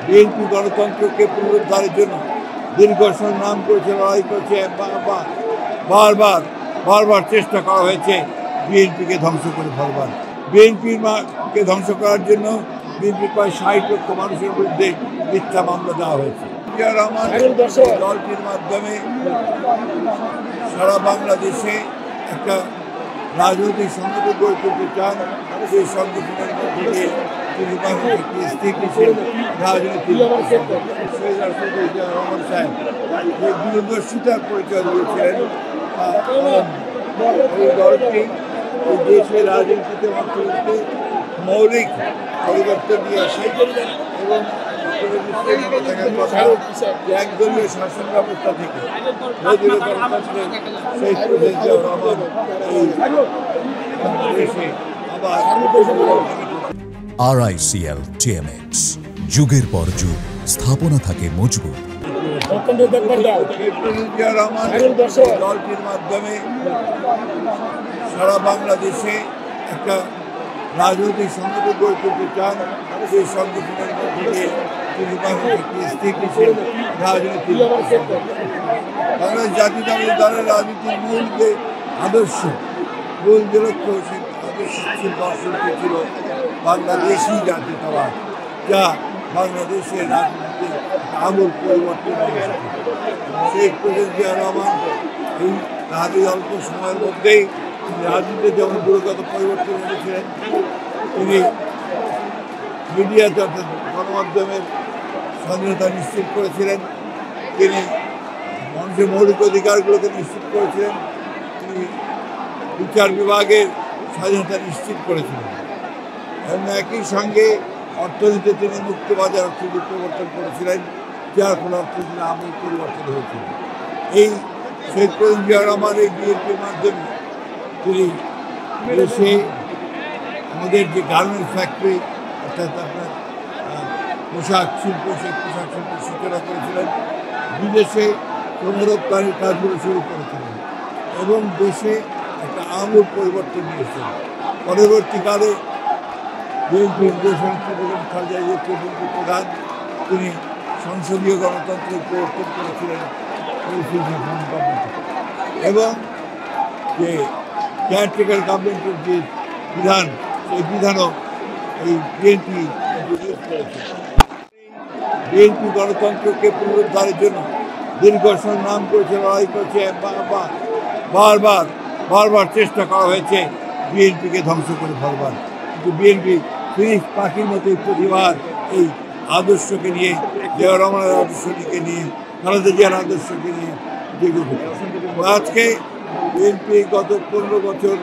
BNP গণতন্ত্রকে পুনরুদ্ধারের জন্য দীর্ঘ সংগ্রাম করেছে, লড়াই করেছে, বারবার বারবার চেষ্টা করা হয়েছে বিএনপিকে ধ্বংস করে ফেলবার। বিএনপিকে ধ্বংস করার জন্য বিএনপির প্রায় ৬০ লক্ষ মানুষের বিরুদ্ধে মিথ্যা মামলা দেওয়া হয়েছে। দলটির মাধ্যমে সারা বাংলাদেশে একটা রাজনৈতিক সংগঠন গড়ে তুলতে চান। সেই সংগঠনের মধ্যে দিয়ে তিনি বাংলাদেশকে স্থিতিশীল রাজনৈতিক রহমান সাহেব যে দূরদর্শিতার পরিচয় দিয়েছিলেন। এই দলটি এই দেশের রাজনীতিতে অন্তর্ভুক্ত মৌলিক পরিবর্তন নিয়ে আসে এবং একদলীয় শাসন ব্যবস্থা থেকে RICL TMX যুগের পর যুগ স্থাপনা থাকে মজবুত। দলটির মাধ্যমে সারা বাংলাদেশে একটা রাজনৈতিক সংগঠন গড়ে তুলতে চান। সেই সংগঠনের মধ্যে দিয়ে তিনি বাংলাদেশকে স্থিতিশীল রাজনীতির বাংলাদেশ জাতীয়তাবাদী দলের রাজনীতির মূল যে আদর্শ, মূল যে লক্ষ্য, সেই আদর্শশীল দর্শনটি ছিল বাংলাদেশি জাতীয়তাবাদ, যা বাংলাদেশের রাজনীতিতে আমূল পরিবর্তন হয়েছে। শেখ প্রেসিডেন্ট জিয়া রহমান এই অল্প সময়ের মধ্যেই রাজনীতিতে যেমন গুরুগত পরিবর্তন এনেছিলেন, তিনি মিডিয়াতে অর্থাৎ গণমাধ্যমের স্বাধীনতা নিশ্চিত করেছিলেন, তিনি মানুষের মৌলিক অধিকারগুলোকে নিশ্চিত করেছিলেন, তিনি বিচার বিভাগের স্বাধীনতা নিশ্চিত করেছিলেন এবং একই সঙ্গে অর্থনীতিতে তিনি মুক্তবাজার অর্থনীতি প্রবর্তন করেছিলেন, যার ফলে অর্থনীতির আমূল পরিবর্তন হয়েছিল। এই শেখ প্রেসিডেন্ট জিয়া রহমান এই বিএনপির মাধ্যমে তিনি দেশে আমাদের যে গার্মেন্টস ফ্যাক্টরি অর্থাৎ আপনার পোশাক শিল্প, সেই পোশাক শিল্পের সূচনা করেছিলেন, বিদেশে শ্রমরপ্তানির কাজগুলো শুরু করেছিলেন এবং দেশে একটা আমূল পরিবর্তন নিয়েছেন। পরবর্তীকালে বিএনপির প্রধান তিনি সংসদীয় গণতন্ত্রের প্রবর্তন করেছিলেন এবং যে কেয়ারটেকার গভর্নমেন্টের যে বিধান, সেই বিধানও এই বিএনপি ইন্ট্রোডিউস করেছে। বিএনপি গণতন্ত্রকে পুনরুদ্ধারের জন্য দীর্ঘ সংগ্রাম করেছে, লড়াই করেছে, বারবার চেষ্টা করা হয়েছে বিএনপিকে ধ্বংস করে ফেলবার। কিন্তু বিএনপি ফিনিক্স পাখির মতোই প্রতিবার এই আদর্শকে নিয়ে, জিয়া রহমানের আদর্শটিকে নিয়ে, খালেদা জিয়ার আদর্শকে নিয়ে আজকে বিএনপি গত 15 বছর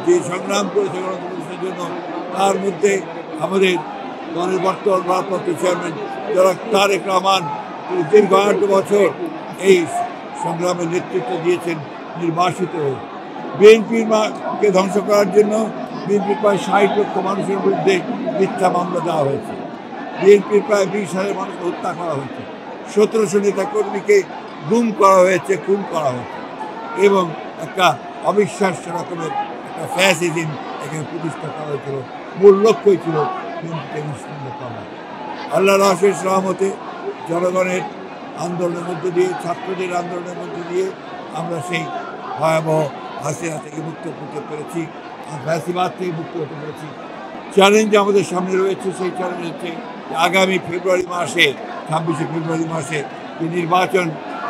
যে সংগ্রাম করেছে গণতন্ত্রের জন্য, তার মধ্যে আমাদের দলের বর্তমান ভারপ্রাপ্ত চেয়ারম্যান যারা তারেক রহমান দীর্ঘ 8 বছর এই সংগ্রামের নেতৃত্ব দিয়েছেন নির্বাসিত হয়ে। বিএনপিকে ধ্বংস করার জন্য বিএনপির প্রায় 60 লক্ষ মানুষের বিরুদ্ধে মিথ্যা মামলা দেওয়া হয়েছে। বিএনপির প্রায় 20,000 মানুষকে হত্যা করা হয়েছে, 1700 নেতাকর্মীকে গুম করা হয়েছে, খুন করা হয়েছে এবং একটা অবিশ্বাস্য রকমের একটা ফ্যাসিজম এখানে প্রতিষ্ঠা করা হয়েছিল। মূল লক্ষ্যই ছিল বিএনপিকে নিষ্পন্ন করা। আল্লাহর অশেষ রহমতে জনগণের আন্দোলনের মধ্যে দিয়ে, ছাত্রদের আন্দোলনের মধ্যে দিয়ে আমরা সেই ভয়াবহ হাসিনা থেকে মুক্ত করতে পেরেছি, ফ্যাসিবাদ থেকে মুক্ত হতে পেরেছি। চ্যালেঞ্জ আমাদের সামনে রয়েছে, সেই চ্যালেঞ্জ হচ্ছে আগামী ফেব্রুয়ারি মাসে, 26শে ফেব্রুয়ারি মাসে যে নির্বাচন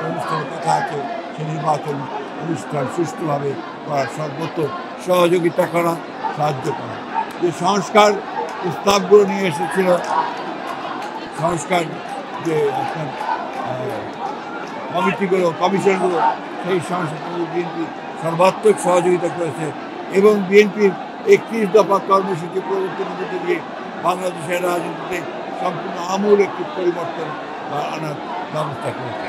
অনুষ্ঠানের কথা আছে, সেই নির্বাচন অনুষ্ঠান সুষ্ঠুভাবে করার সর্বোচ্চ সহযোগিতা করা, সাহায্য করা। যে সংস্কার প্রস্তাবগুলো নিয়ে এসেছিল, সংস্কার যে আপনার কমিটিগুলো, কমিশনগুলো, সেই সংস্কারগুলো বিএনপি সর্বাত্মক সহযোগিতা করেছে এবং বিএনপির 31 দফা কর্মসূচি প্রবর্তনের মধ্যে দিয়ে বাংলাদেশের রাজনীতিতে সম্পূর্ণ আমূল একটি পরিবর্তন আনার ব্যবস্থা করেছে।